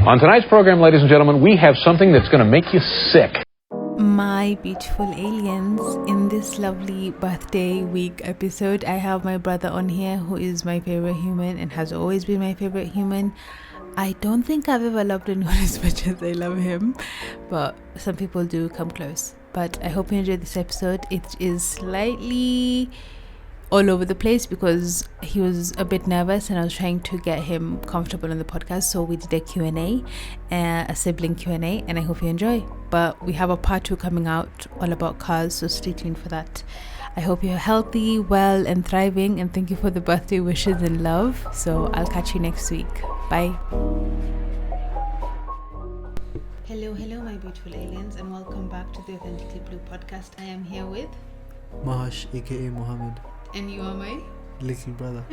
On tonight's program, ladies and gentlemen, we have something that's going to make you sick. My beautiful aliens, in this lovely birthday week episode, I have my brother on here who is my favorite human and has always been my favorite human. I don't think I've ever loved anyone as much as I love him, but some people do come close. But I hope you enjoyed this episode. It is slightly all over the place because he was a bit nervous and I was trying to get him comfortable on the podcast, so we did a Q&A, a sibling Q&A, and I hope you enjoy. But we have a part 2 coming out all about cars, so stay tuned for that. I hope you're healthy, well and thriving, and thank you for the birthday wishes and love. So I'll catch you next week. Bye. Hello my beautiful aliens, and welcome back to the Authentically Blue podcast. I am here with Mahash, aka Mohammed. And you are my little brother.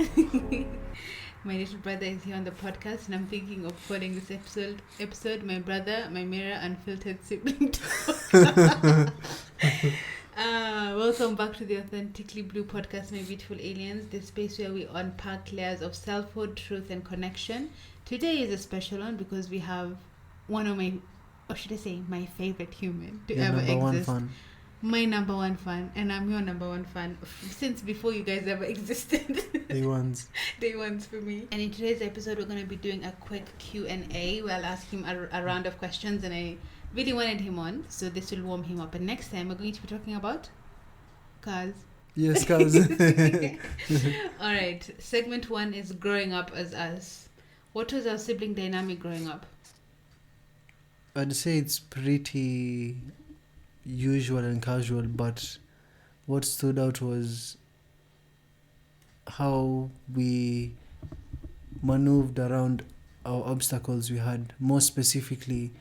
My little brother is here on the podcast, and I'm thinking of calling this episode My Brother, My Mirror, Unfiltered Sibling Talk. Welcome back to the Authentically Blue podcast, my beautiful aliens, the space where we unpack layers of selfhood, truth, and connection. Today is a special one because we have one of my, or should I say, my favorite human to ever exist. One fan. My number one fan, and I'm your number one fan since before you guys ever existed. Day ones for me. And in today's episode, we're going to be doing a quick Q&A where I'll ask him a round of questions, and I really wanted him on, so this will warm him up. And next time, we're going to be talking about cars. Yes, cars. All right. Segment 1 is growing up as us. What was our sibling dynamic growing up? I'd say it's pretty usual and casual, but what stood out was how we maneuvered around our obstacles we had. More specifically,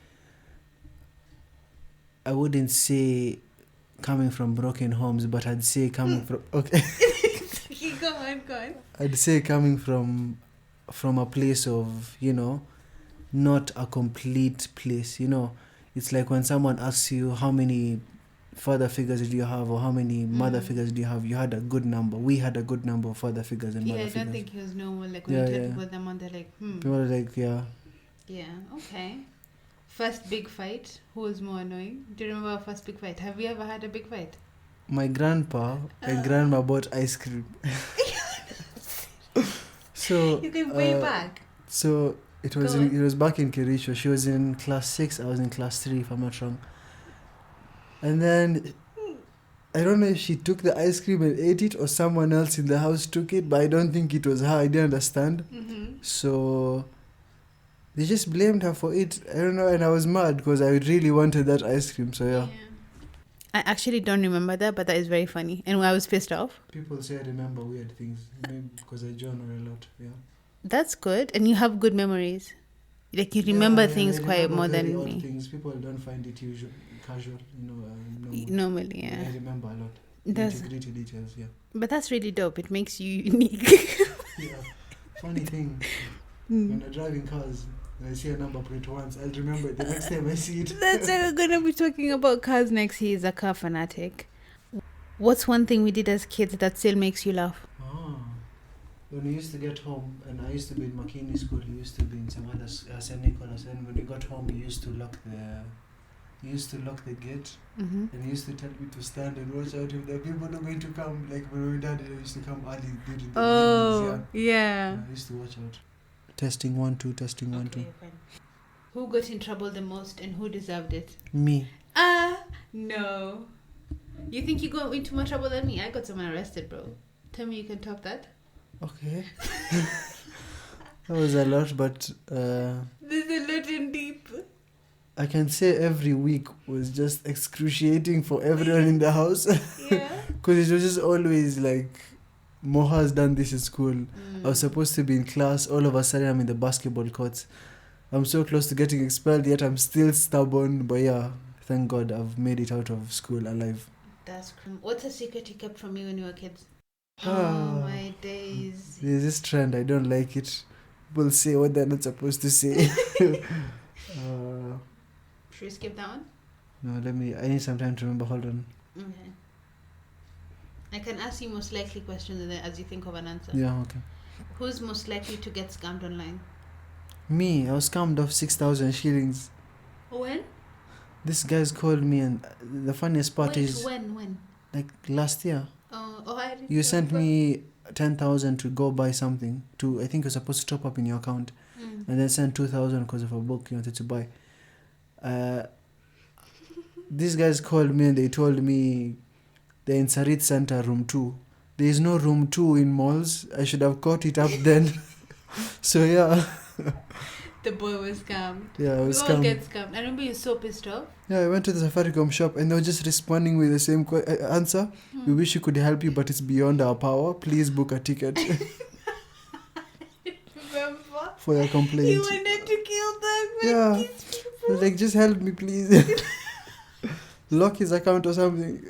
I wouldn't say coming from broken homes, but I'd say coming from Go on. I'd say coming from a place of, not a complete place, It's like when someone asks you how many father figures did you have or how many mother figures do you have, you had a good number. We had a good number of father figures and mother figures. Yeah, I don't think he was normal. Like when you tell people them on, they're like, People are like, yeah. Yeah, okay. First big fight. Who was more annoying? Do you remember our first big fight? Have you ever had a big fight? My grandpa and grandma bought ice cream. So you can way back. So it was back in Kericho. She was in class 6. I was in class 3, if I'm not wrong. And then I don't know if she took the ice cream and ate it or someone else in the house took it, but I don't think it was her. I didn't understand. So they just blamed her for it. I don't know, and I was mad because I really wanted that ice cream. So yeah. I actually don't remember that, but that is very funny. And I was pissed off. People say I remember weird things, maybe because I journal a lot. Yeah. That's good, and you have good memories. Like you remember things quite more than me. Things people don't find it casual, Normally, yeah. I remember a lot. That's Integrity details, yeah. But that's really dope. It makes you unique. Yeah. Funny thing, when I'm driving cars, when I see a number plate once, I'll remember it the next time I see it. That's we're gonna be talking about cars next. He is a car fanatic. What's one thing we did as kids that still makes you laugh? When we used to get home, and I used to be in McKinney School, he used to be in some other St. Nicholas, and when we got home, he used to lock the gate, and he used to tell me to stand and watch out if the people are going to come. Like when my dad used to come early during the evenings, yeah. I used to watch out. Testing 1 2, testing 1 2. Fine. Who got in trouble the most and who deserved it? Me. No. You think you got into more trouble than me? I got someone arrested, bro. Tell me you can top that. Okay. That was a lot, but There's a lot in deep. I can say every week was just excruciating for everyone in the house. Yeah. Because it was just always like, Moha has done this in school. I was supposed to be in class. All of a sudden, I'm in the basketball courts. I'm so close to getting expelled, yet I'm still stubborn. But yeah, thank God I've made it out of school alive. That's cool. What's a secret you kept from me when you were kids? Oh, my days. There's this trend. I don't like it. People say what they're not supposed to say. Should we skip that one? No, I need some time to remember. Hold on. Okay. I can ask you most likely questions and then as you think of an answer. Yeah, okay. Who's most likely to get scammed online? Me, I was scammed of 6,000 shillings. When? This guy's called me, and the funniest part Wait, is when? like last year. I didn't You sent remember. me 10,000 to go buy something. I think you're supposed to top up in your account, and then send 2,000 because of a book you wanted to buy. These guys called me and they told me they're in Sarit Center, room 2. There is no room 2 in malls. I should have caught it up then. So yeah. The boy was scammed. Yeah, I was We all scammed. get scammed. I remember you're so pissed off. Yeah, I went to the Safaricom shop and they were just responding with the same answer. We wish we could help you, but it's beyond our power. Please book a ticket Remember? for your complaint. You wanted to kill them. Yeah. These people. Like, just help me, please. Lock his account or something.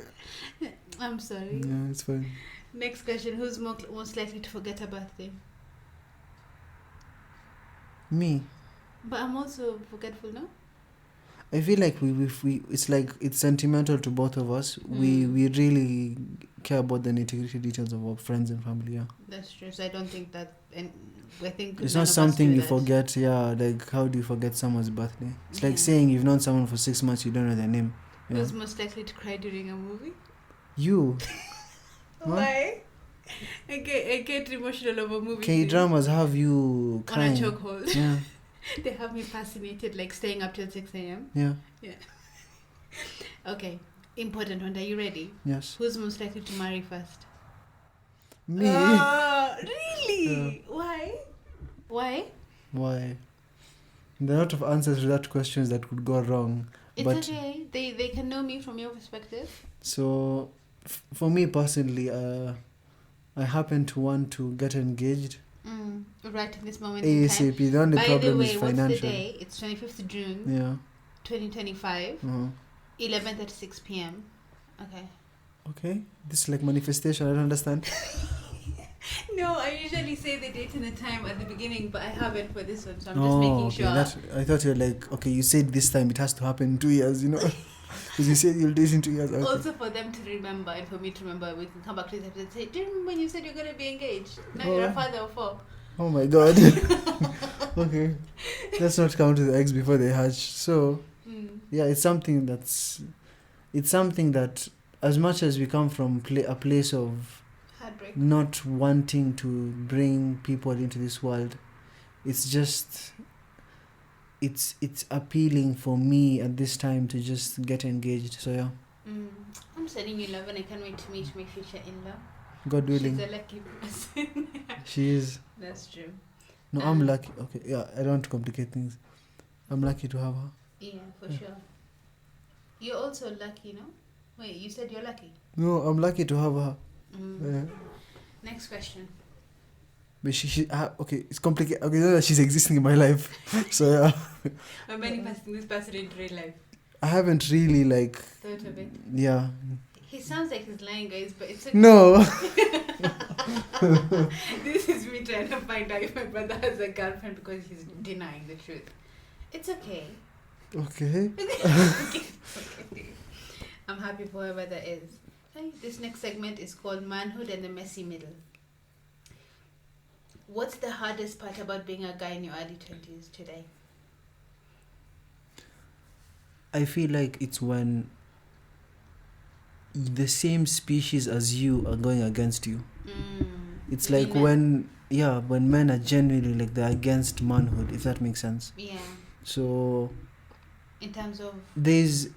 I'm sorry. Yeah, it's fine. Next question. Who's most likely to forget a birthday? Me. But I'm also forgetful, no? I feel like we it's like it's sentimental to both of us. We really care about the nitty-gritty details of our friends and family. Yeah, That's true. So I don't think that, and I think it's none not of us something do you that. forget. Yeah, like how do you forget someone's birthday? It's like Yeah. saying you've known someone for 6 months, you don't know their name. Yeah. Who's most likely to cry during a movie? You. Huh? Why? I get emotional over movies. K-dramas have you On a crying. chokehold. Yeah, They have me fascinated, like staying up till 6 a.m. yeah, Okay, important one. Are you ready? yes. Who's most likely to marry first? Me? Really? Why? Why? Why? There are a lot of answers to that questions that could go wrong. It's But- okay. They can know me from your perspective. So, for me personally, I happen to want to get engaged Right in this moment in time. ASAP. The only By the problem way, is what's the financial. day? It's 25th June, Yeah. 2025, Uh-huh. 11:36 p.m. Okay. Okay. This is like manifestation. I don't understand. No, I usually say the date and the time at the beginning, but I haven't for this one, so I'm just making sure. I thought you were like, okay, you said this time it has to happen in 2 years, you know? Because you said you'll do it in 2 years. Okay. Also for them to remember and for me to remember, we can come back to this episode and say, do you remember when you said you're going to be engaged? Now you're a Oh. father of 4. Oh my god. Okay. Let's not count the eggs before they hatch. So, yeah, it's something that, as much as we come from a place of Heartbreak. not wanting to bring people into this world, it's just it's appealing for me at this time to just get engaged. So yeah, I'm sending you love and I can't wait to meet my future in-law. God willing. She's a lucky person. She is. That's true. No, I'm lucky. Okay, yeah, I don't want to complicate things. I'm lucky to have her. Yeah, for sure. You're also lucky, no? Wait, you said you're lucky? No, I'm lucky to have her. Yeah. Next question. But okay, it's complicated. Okay, know that she's existing in my life. So yeah, I'm manifesting this person into real life. I haven't really like, Thought of it. yeah. He sounds like he's lying, guys, but it's okay. No. This is me trying to find out if my brother has a girlfriend because he's denying the truth. It's okay. Okay. Okay. I'm happy for whoever that is. Okay, this next segment is called Manhood and the Messy Middle. What's the hardest part about being a guy in your early 20s today? I feel like it's when the same species as you are going against you. It's like when men are genuinely like they're against manhood, if that makes sense. Yeah. So In terms of there's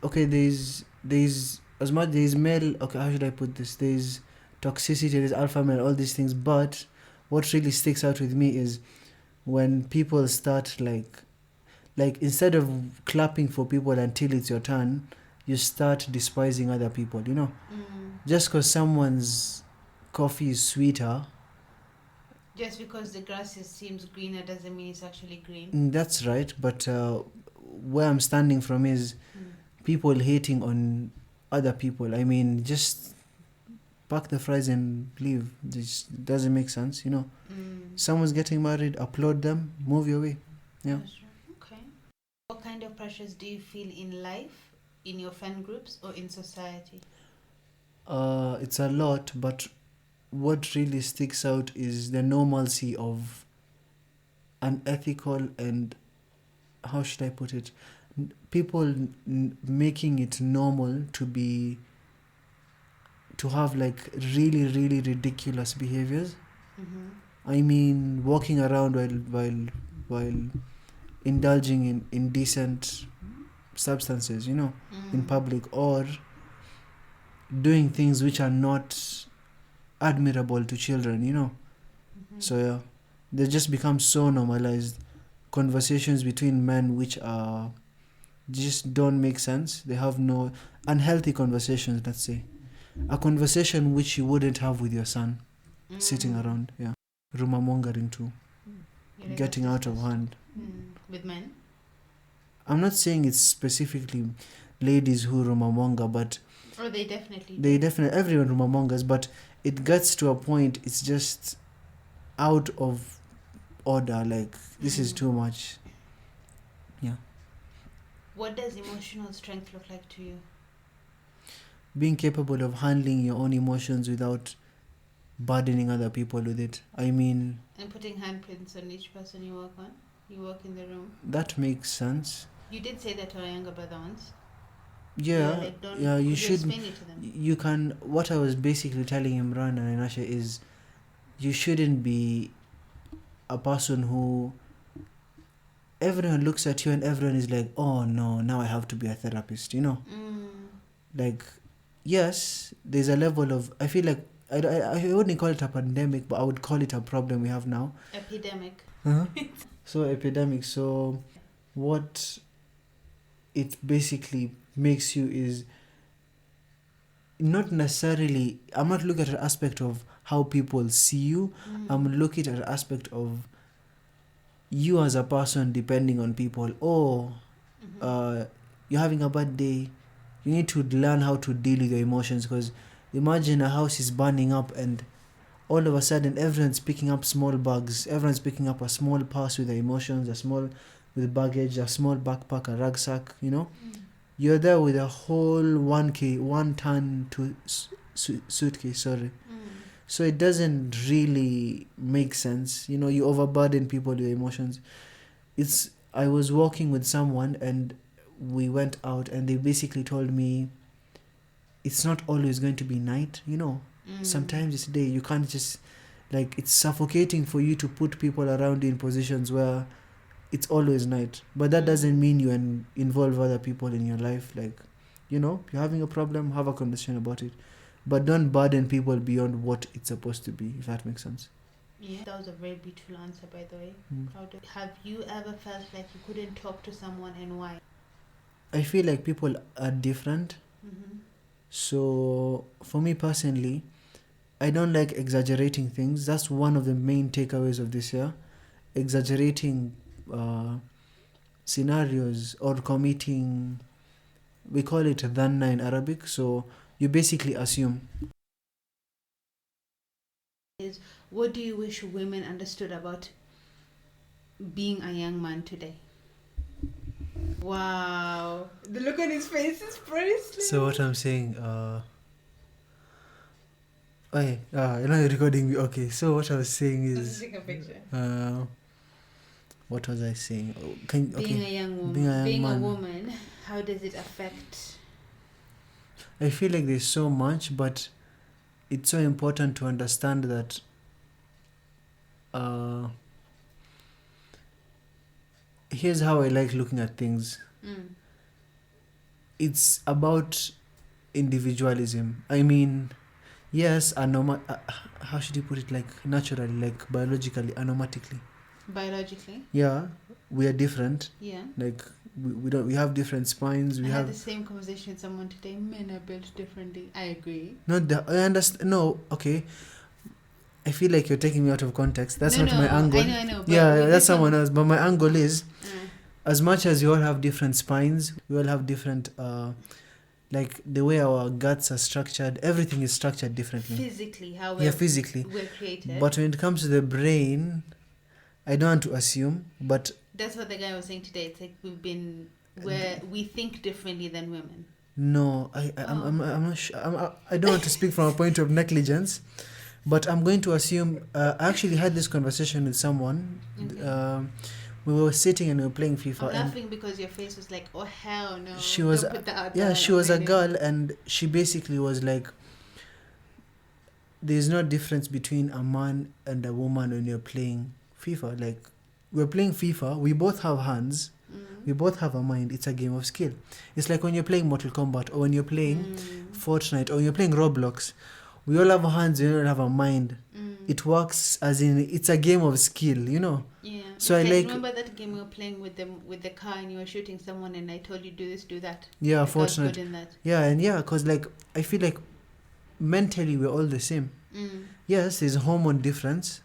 as much there's male, okay, how should I put this? There's toxicity, there's alpha male, all these things, but what really sticks out with me is when people start like instead of clapping for people until it's your turn, you start despising other people, you know? Just because someone's coffee is sweeter, just because the grass seems greener doesn't mean it's actually green. that's right, but where I'm standing from is people hating on other people. I mean, just pack the fries and leave. This doesn't make sense, you know? Someone's getting married, applaud them, move your way. Yeah. That's true. Okay. What kind of pressures do you feel in life, in your friend groups, or in society? It's a lot, but what really sticks out is the normalcy of unethical and, how should I put it, people making it normal to have like really really ridiculous behaviors. I mean, walking around while indulging in indecent substances, in public, or doing things which are not admirable to children. So yeah, they just become so normalized. Conversations between men which are just don't make sense. They have no unhealthy conversations, let's say. A conversation which you wouldn't have with your son sitting around, yeah. Rumor mongering too. Getting out of hand. With men? I'm not saying it's specifically ladies who rumor monger, but they definitely everyone rumor mongers, but it gets to a point it's just out of order, like this is too much. Yeah. What does emotional strength look like to you? Being capable of handling your own emotions without burdening other people with it. I mean, and putting handprints on each person you work in the room. That makes sense. You did say that to our younger brother once. Yeah, you should. Explain it to them. You can. What I was basically telling Imran and Inasha is, you shouldn't be a person who everyone looks at you and everyone is like, oh no, now I have to be a therapist. Like, yes, there's a level of. I feel like I wouldn't call it a pandemic, but I would call it a problem we have now. Epidemic. So epidemic. So what it basically makes you is not necessarily, I'm not looking at an aspect of how people see you. I'm looking at an aspect of you as a person depending on people. You're having a bad day, you need to learn how to deal with your emotions, because imagine a house is burning up and all of a sudden everyone's picking up small bags, everyone's picking up a small purse with their emotions, a small with baggage, a small backpack, a rucksack, You're there with a whole 1 ton to suitcase, So it doesn't really make sense. You overburden people with emotions. I was walking with someone and we went out and they basically told me it's not always going to be night, Sometimes it's day. You can't just, like, it's suffocating for you to put people around you in positions where it's always night. But that doesn't mean you involve other people in your life. Like, you're having a problem, have a conversation about it. But don't burden people beyond what it's supposed to be, if that makes sense. Yeah, that was a very beautiful answer, by the way. Have you ever felt like you couldn't talk to someone, and why? I feel like people are different. So, for me personally, I don't like exaggerating things. That's one of the main takeaways of this year. Exaggerating scenarios or committing, we call it dhanna in Arabic. So, you basically assume. What do you wish women understood about being a young man today? Wow. The look on his face is priceless. So what I'm saying, you're not recording me. Okay, so what I was saying is, take a picture. What was I saying? Being a young woman, being a woman, how does it affect? I feel like there's so much, but it's so important to understand that here's how I like looking at things. It's about individualism. I mean, yes, how should you put it? Like, naturally, like biologically, anomatically. Biologically? Yeah, we are different. Yeah. Like, we have different spines. I had the same conversation with someone today. Men are built differently. I agree. I understand. No, okay. I feel like you're taking me out of context. That's not my angle. I know. Yeah, that's someone else. But my angle is, as much as you all have different spines, we all have different, like the way our guts are structured. Everything is structured differently. Physically, how physically we're created. But when it comes to the brain, I don't want to assume, but that's what the guy was saying today. It's like we think differently than women. No, I'm not sure. I don't want to speak from a point of negligence, But I'm going to assume, I actually had this conversation with someone. Okay. We were sitting and we were playing FIFA. I'm and laughing because your face was like, oh hell no. she was, Don't put that out yeah, there. she was a Maybe. girl, and she basically was like, there's no difference between a man and a woman when you're playing FIFA. Like, we're playing FIFA, we both have hands, we both have a mind. It's a game of skill. It's like when you're playing Mortal Kombat, or when you're playing Fortnite, or you're playing Roblox. We all have hands, we all have a mind. It works as in, it's a game of skill, you know. Yeah. So It's I like, remember that game we were playing with the car, and you were shooting someone, and I told you do this, do that. yeah, Like, I was good Fortnite. in that. Yeah, and yeah, because like, I feel like mentally we're all the same. Yes, there's hormone difference.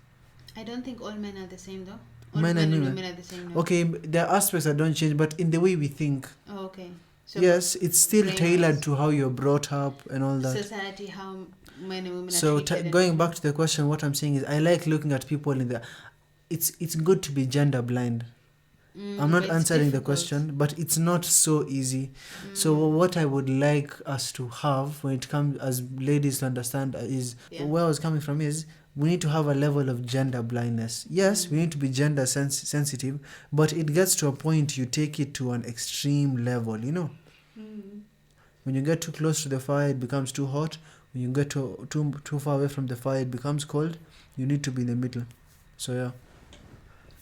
I don't think all men are the same though. All Men men and and women. women are the same. No? Okay, there are aspects that don't change, but in the way we think, Oh, okay. So yes, it's still brain tailored was- to how you're brought up and all that. society, how men and women So are treated. going back to the question, what I'm saying is, I like looking at people in the. It's good to be gender blind. I'm not it's answering the difficult. question, but it's not so easy. So what I would like us to have when it comes as ladies to understand is, Yeah. where I was coming from is, we need to have a level of gender blindness. Yes, we need to be gender sensitive, but it gets to a point you take it to an extreme level, you know. When you get too close to the fire, it becomes too hot. When you get too far away from the fire, it becomes cold. You need to be in the middle. So yeah,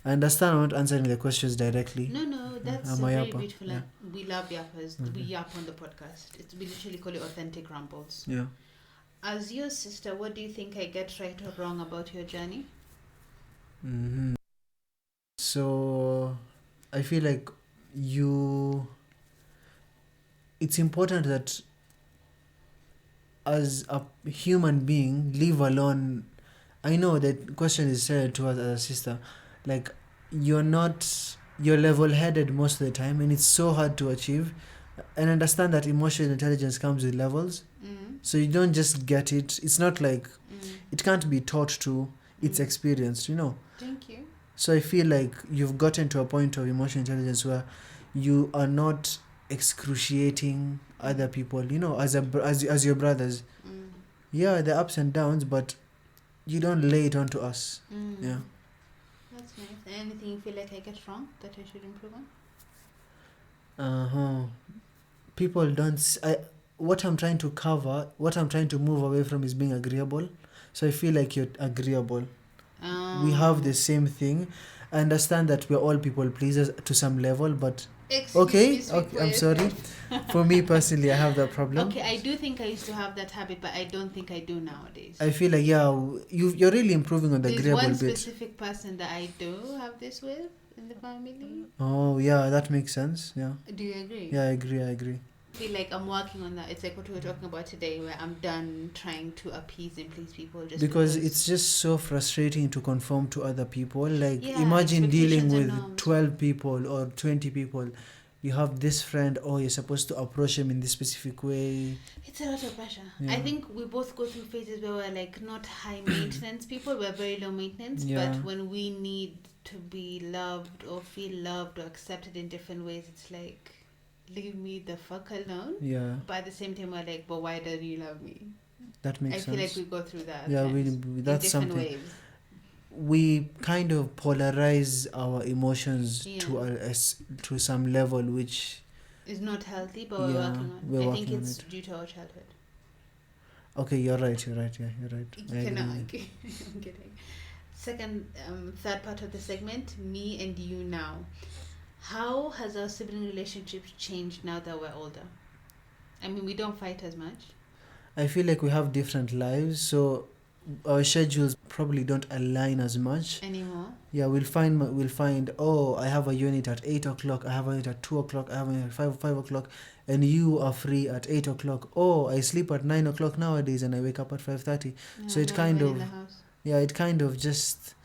I understand I'm not answering the questions directly. No, that's I'm a very yapper, beautiful. yeah. We love yappers. We yap on the podcast. We literally call it authentic rambles. Yeah. As your sister, what do you think I get right or wrong about your journey? So I feel like it's important that as a human being, leave alone. I know that question is said to us as a sister, like, you're level-headed most of the time, and it's so hard to achieve. And understand that emotional intelligence comes with levels, so you don't just get it. It's not like it can't be taught to. It's experienced, you know. Thank you. So I feel like you've gotten to a point of emotional intelligence where you are not excruciating other people, you know, as your brothers. Yeah, the ups and downs, but you don't lay it onto us. Yeah. That's nice. Anything you feel like I get wrong that I should improve on? People don't. What I'm trying to move away from is being agreeable. So I feel like you're agreeable. We have the same thing. I understand that we're all people pleasers to some level, but okay, I'm sorry. For me personally, I have that problem. Okay, I do think I used to have that habit, but I don't think I do nowadays. I feel like, yeah, you're really improving on the There's agreeable one bit. specific person that I do have this with in the family. Oh yeah, that makes sense. Yeah. Do you agree? Yeah, I agree. I feel like I'm working on that. It's like what we were talking about today, where I'm done trying to appease and please people just Because it's just so frustrating to conform to other people. Like, Yeah, imagine dealing expectations and with norms. 12 people or 20 people. You have this friend, you're supposed to approach him in this specific way. It's a lot of pressure. Yeah. I think we both go through phases where we're like not high maintenance people, we're very low maintenance. Yeah. But when we need to be loved or feel loved or accepted in different ways, it's like, leave me the fuck alone. Yeah, But at the same time, we're like, but why don't you love me? that makes I sense. feel like we go through that. Yeah, in that's different something. waves. We kind of polarize our emotions Yeah. to some level, which It's not healthy, but we're Yeah, working on we're it. I working think on it's it. due to our childhood. okay, you're right. Yeah, you're right. I You cannot agree. argue. I'm kidding. Third part of the segment, me and you now. How has our sibling relationship changed now that we're older? I mean, we don't fight as much. I feel like we have different lives, so our schedules probably don't align as much. Anymore. Yeah, we'll find. Oh, I have a unit at 8 o'clock. I have a unit at 2 o'clock. I have a unit at 5 o'clock, and you are free at 8 o'clock. Oh, I sleep at 9 o'clock nowadays, and I wake up at 5:30. So it not kind even of- in the house. Yeah, it kind of just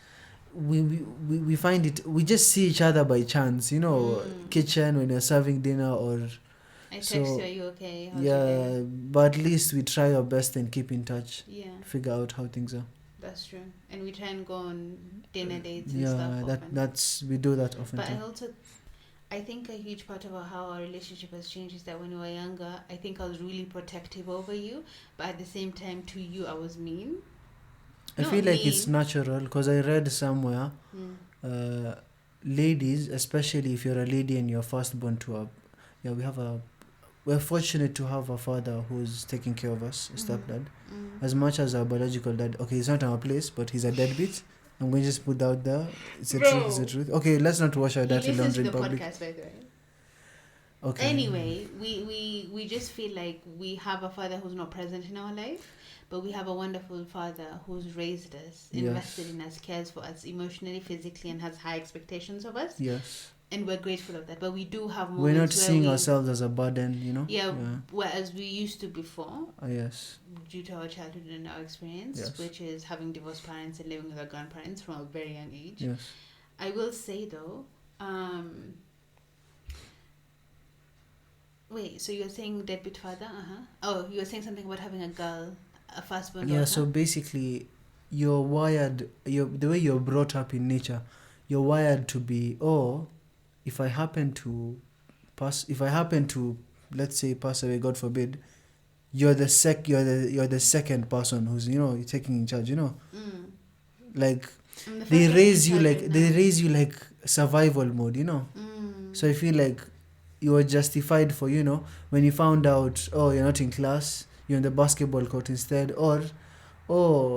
we find it. We just see each other by chance, you know, kitchen when you're serving dinner or. I text So, you, are you okay? How's your Yeah, day? but at least we try our best and keep in touch, Yeah, figure out how things are. that's true. And we try and go on dinner dates and Yeah, stuff often. that's we do that often But too. I think a huge part of how our relationship has changed is that when we were younger, I think I was really protective over you, but at the same time, to you, I was mean. I Not feel like it's me. natural because I read somewhere, Mm. ladies, especially if you're a lady and you're firstborn to a, yeah, we're fortunate to have a father who's taking care of us, a stepdad. As much as our biological dad, okay, he's not our place, but he's a deadbeat. I'm going to just put that out there. It's the truth. It's the Bro. truth. Okay, let's not wash our He dirty listens to laundry the in public. podcast, by the way. Okay. Anyway, we just feel like we have a father who's not present in our life, but we have a wonderful father who's raised us, invested Yes. in us, cares for us emotionally, physically, and has high expectations of us. Yes. And we're grateful of that. But we do have moments We're not where seeing we, ourselves as a burden, you know? yeah, whereas we used to before, Yes. due to our childhood and our experience, Yes. which is having divorced parents and living with our grandparents from a very young age. Yes. I will say though, wait, so you're saying deadbeat father? Oh, you were saying something about having a girl, a firstborn daughter? Yeah, so basically, you're wired, the way you're brought up in nature, you're wired to be, if I happen to, let's say, pass away, God forbid, you're the second person who's, you're taking in charge, like I'm the first they one raise in you charge like right they now. raise you like survival mode, So I feel like you were justified for, when you found out, you're not in class, you're in the basketball court instead, or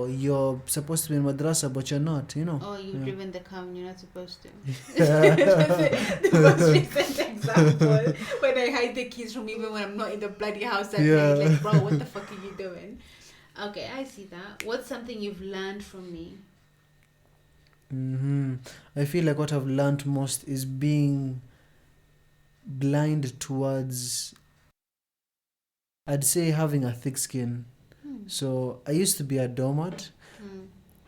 you're supposed to be in madrasa but you're not, Oh, you've Yeah. driven the car when you're not supposed to. The most recent example, when I hide the keys from even when I'm not in the bloody house at Yeah. night. Like, bro, what the fuck are you doing? Okay, I see that. What's something you've learned from me? I feel like what I've learned most is being blind towards, I'd say, having a thick skin. So I used to be a doormat.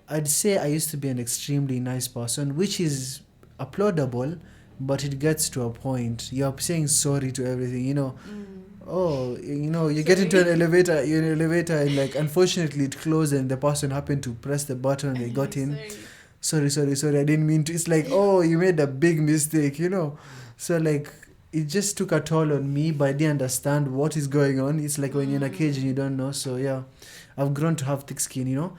I'd say I used to be an extremely nice person, which is applaudable, but it gets to a point. You're saying sorry to everything, you get into an elevator, you're in an elevator, and like, unfortunately it closed and the person happened to press the button and they got in. Sorry, I didn't mean to. It's like, you made a big mistake, So like, it just took a toll on me, but I didn't understand what is going on. It's like when you're in a cage and you don't know. So yeah, I've grown to have thick skin,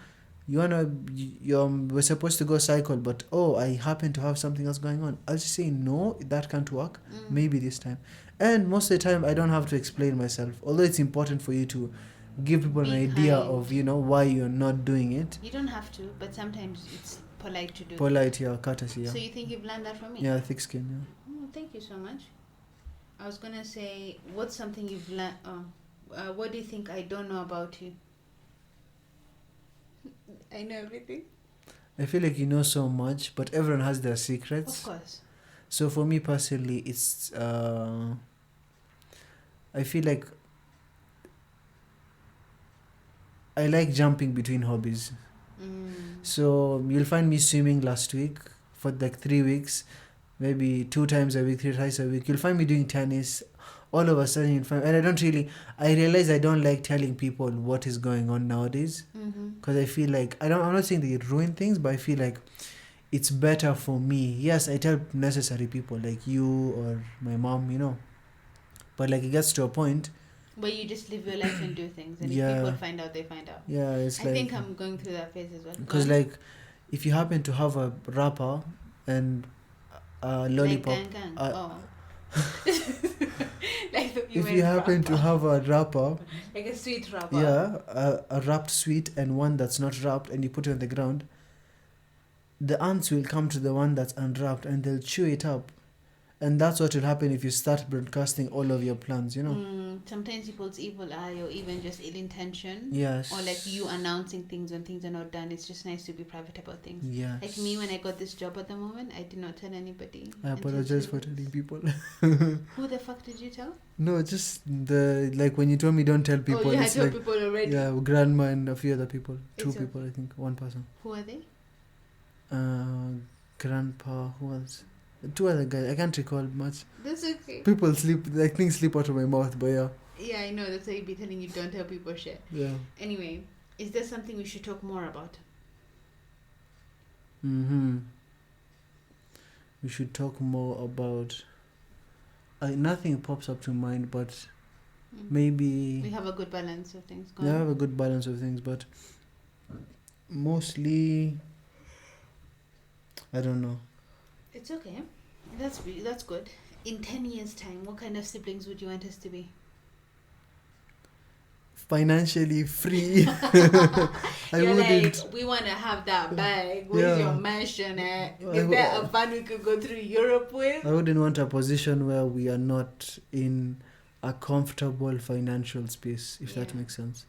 we're supposed to go cycle, but I happen to have something else going on. I'll just say, no, that can't work. Maybe this time. And most of the time, I don't have to explain myself. Although it's important for you to give people an Be idea kind. of, why you're not doing it. You don't have to, but sometimes it's polite to do. Polite, yeah, courtesy, yeah. So you think you've learned that from me? Yeah, thick skin, yeah. Oh, thank you so much. I was gonna say, what's something you've learned? What do you think I don't know about you? I know everything. I feel like you know so much, but everyone has their secrets. Of course. So for me personally, it's I feel like I like jumping between hobbies. So you'll find me swimming last week for like 3 weeks, maybe 2 times a week, 3 times a week. You'll find me doing tennis. All of a sudden, you'll find, and I realize I don't like telling people what is going on nowadays, because I feel like I'm not saying that it ruin things, but I feel like it's better for me. Yes, I tell necessary people like you or my mom, but like it gets to a point. Where you just live your life and do things, and Yeah. if people find out, they find out. Yeah, it's I like, think I'm going through that phase as well. because like if you happen to have a wrapper and a lollipop, Like gang. uh, Like if you happen to have a wrapper, like a sweet wrapper. yeah, a wrapped sweet and one that's not wrapped, and you put it on the ground, the ants will come to the one that's unwrapped and they'll chew it up. And that's what will happen if you start broadcasting all of your plans, Sometimes people's evil eye or even just ill intention. Yes. Or like you announcing things when things are not done. It's just nice to be private about things. Yes. Like me, when I got this job at the moment, I did not tell anybody. I until apologize 2 for weeks. telling people. Who the fuck did you tell? No, just when you told me don't tell people, Oh, you had it's told like, people already. yeah, grandma and a few other people. Two It's people, I think. One person. Who are they? Grandpa, who else? 2 other guys. I can't recall much. That's okay. People sleep, like things slip out of my mouth, but yeah. Yeah, I know. That's why you'd be telling you don't tell people shit. Yeah. Anyway, is there something we should talk more about? We should talk more about. Nothing pops up to mind, but maybe We have a good balance of things we going. have a good balance of things. But Mostly, I don't know. It's okay. That's good. In 10 years' time, what kind of siblings would you want us to be? Financially free. I You're wouldn't. like, we want to have that bag. Where's Yeah. your mansion at? I Is w- there a van we could go through Europe with? I wouldn't want a position where we are not in a comfortable financial space, if that Yeah. makes sense.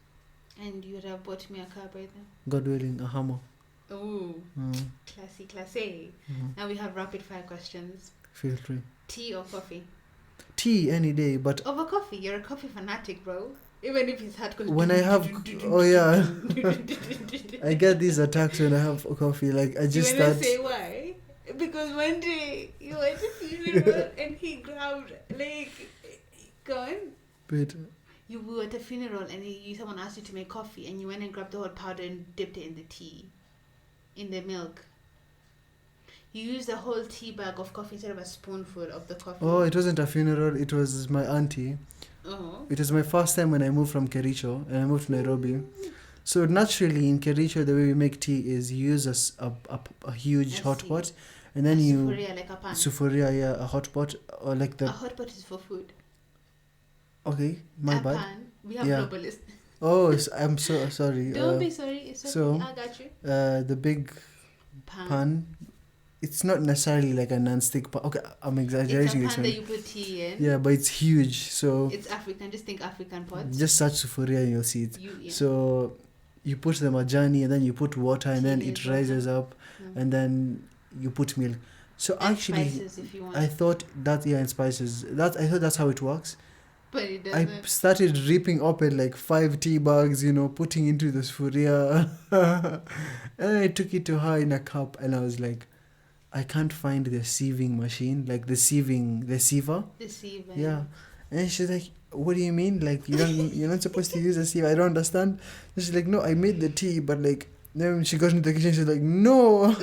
And you would have bought me a car by then. God willing, a hammer. Ooh, Mm, classy. mhm. Now we have rapid fire questions. Feel free. Tea or coffee? Tea any day, but Over coffee. You're a coffee fanatic, bro. Even if it's hard. when I have, oh yeah, I get these attacks when I have coffee. Like I just you wanna start. say why? Because one day you went to funeral and he grabbed gone. Wait, You were at a funeral and someone asked you to make coffee and you went and grabbed the hot powder and dipped it in the tea, in the milk. You used a whole tea bag of coffee instead of a spoonful of the coffee. oh, it wasn't a funeral. It was my auntie. Oh. It was my first time when I moved from Kericho and I moved to Nairobi. So naturally in Kericho, the way we make tea is you use a huge I hot see. pot, and then you Sufuria, like a pan. sufuria, yeah, a hot pot or like A the hot pot is for food. okay, my a bad. pan. We have Yeah. globalists. Oh, I'm so sorry. Don't be sorry. It's okay. so, I got you. The big Pan. pan. It's not necessarily like a non-stick pan. Okay, I'm It's a exaggerating pan this that one. you put tea in. Yeah, but it's huge. So It's African. Just think African pots. just search sufuria and you'll see it. Yeah. So you put the majani and then you put water and then Tea it is rises up Mm. and then you put milk. So And actually, spices if you want. I thought that and spices. I thought that's how it works. But it I doesn't. started ripping open like 5 tea bags, putting into the sufuria. And I took it to her in a cup and I was like, I can't find the sieving machine, like the siever. Deceiving. Yeah. And she's like, what do you mean? Like you're not supposed to use a sieve. I don't understand. And she's like, no, I made the tea, but like then when she got into the kitchen, she's like, no.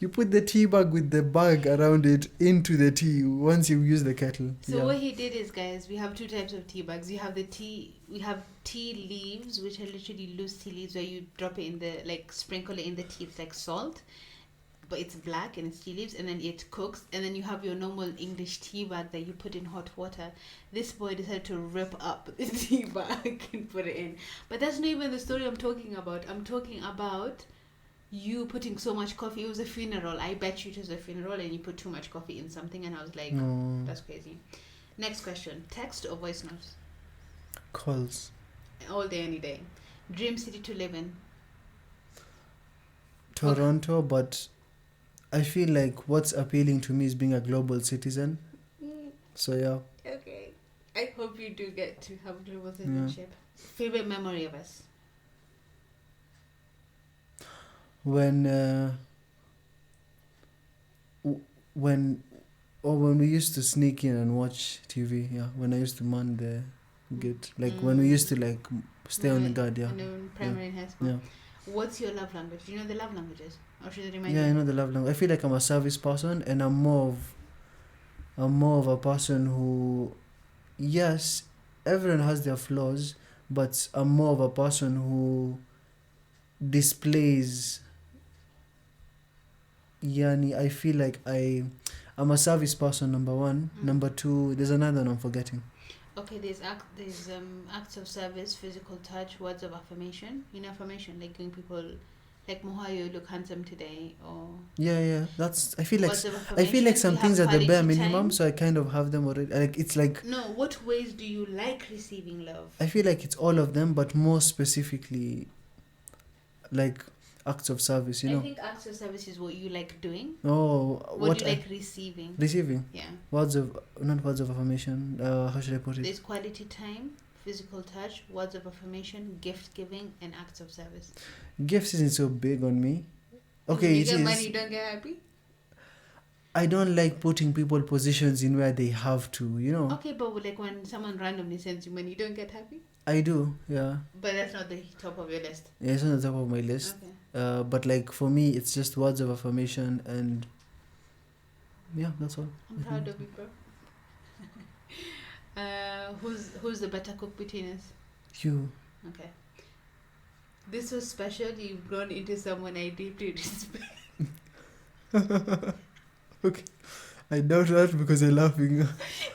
You put the tea bag with the bag around it into the tea once you use the kettle. So Yeah. what he did is, guys, we have two types of tea bags. We have tea leaves, which are literally loose tea leaves where you drop it in sprinkle it in the tea. It's like salt, but it's black and it's tea leaves, and then it cooks. And then you have your normal English tea bag that you put in hot water. This boy decided to rip up the tea bag and put it in. But that's not even the story I'm talking about. I'm talking about you putting so much coffee. It was a funeral. I bet you it was a funeral and you put too much coffee in something, and I was like, No. that's crazy. Next question. Text or voice notes? Calls. All day, any day. Dream city to live in? Toronto, but I feel like what's appealing to me is being a global citizen. So yeah. Okay. I hope you do get to have global citizenship. Favorite memory of us? When we used to sneak in and watch TV, yeah. When I used to man the gate, like when we used to stay on the guard, yeah. In primary and high school. Yeah. What's your love language? Do you know the love languages? Or should I remind Yeah, you? I know the love language. I feel like I'm a service person, and I'm more of a person who, yes, everyone has their flaws, but I'm more of a person who displays. Yani, I feel like I'm a service person. Number one. Mm. Number two, there's another one I'm forgetting. Okay, there's acts of service, physical touch, words of affirmation. Affirmation, like giving people, like Moha, you look handsome today, or Yeah. I feel like words of I feel like affirmation. some You things have are the bare quality minimum, time. so I kind of have them already. Like it's like No, what ways do you like receiving love? I feel like it's all of them, but more specifically, like acts of service. I think acts of service is what you like doing. Oh, What do you like receiving? receiving? Yeah. Not words of affirmation. How should I put it? There's quality time, physical touch, words of affirmation, gift giving, and acts of service. Gifts isn't so big on me. Okay, you it get is. money, you don't get happy. I don't like putting people positions in where they have to. Okay, but like when someone randomly sends you money, you don't get happy. I do, yeah. But that's not the top of your list. Yeah, it's on the top of my list. Okay. But like for me, it's just words of affirmation, and yeah, that's all. I'm proud of you, bro. Who's the better cook between us? You. Okay. This was special. You've grown into someone I deeply respect. Okay. I doubt that because you're laughing.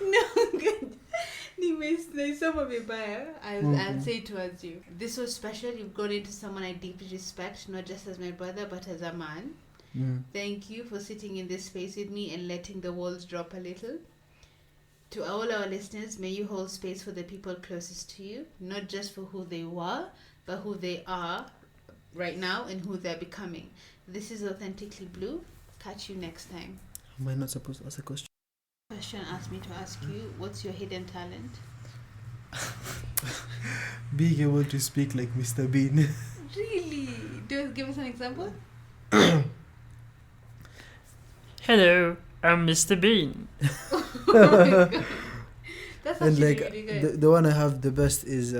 No, good. Anyways, there's some of your bio. I'll say it towards you. This was special. You've grown into someone I deeply respect, not just as my brother, but as a man. Thank you for sitting in this space with me and letting the walls drop a little. To all our listeners, may you hold space for the people closest to you, not just for who they were, but who they are right now and who they're becoming. This is Authentically Blue. Catch you next time. Am I not supposed to ask a question? Question asked me to ask you, what's your hidden talent? Being able to speak like Mr. Bean. Really? Give us an example. Hello, I'm Mr. Bean. Oh my God. That's And actually like really good. the one I have the best is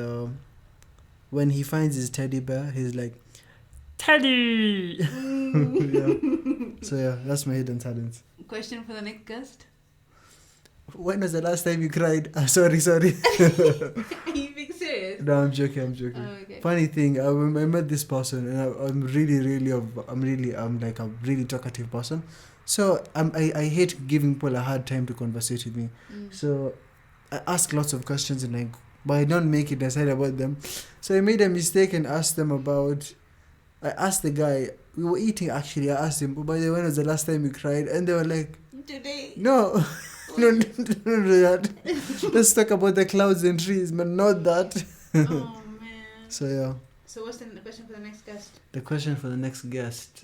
when he finds his teddy bear, he's like, Teddy! yeah. So yeah, that's my hidden talent. Question for the next guest. When was the last time you cried? Sorry. Are you being serious? No, I'm joking. Oh, okay. Funny thing, I met this person, and I'm a really talkative person. So I hate giving people a hard time to conversate with me. So I ask lots of questions but I don't make it decide about them. So I made a mistake and asked them about. I asked the guy, we were eating actually. I asked him, by the way, when was the last time you cried? And they were like, Today. no. No, don't do that. Let's talk about the clouds and trees, but not that. Oh man. So yeah. So what's the question for the next guest? The question for the next guest.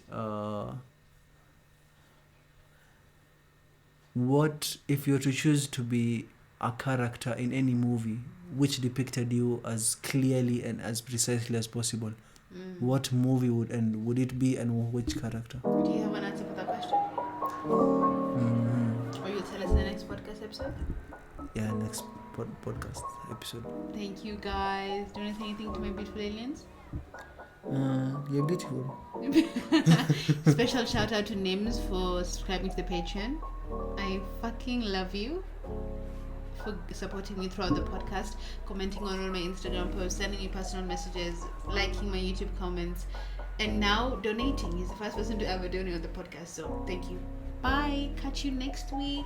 What if you were to choose to be a character in any movie which depicted you as clearly and as precisely as possible? What movie would it be, and which character? Do you have an answer for that question? Or you'll tell us in the next podcast episode? Yeah, next podcast episode. Thank you guys. Do you want to say anything to my beautiful aliens? You're beautiful. Special shout out to Nims for subscribing to the Patreon. I fucking love you for supporting me throughout the podcast, commenting on all my Instagram posts, sending me personal messages, liking my YouTube comments, and now donating. He's the first person to ever donate on the podcast, so thank you. Bye. Catch you next week.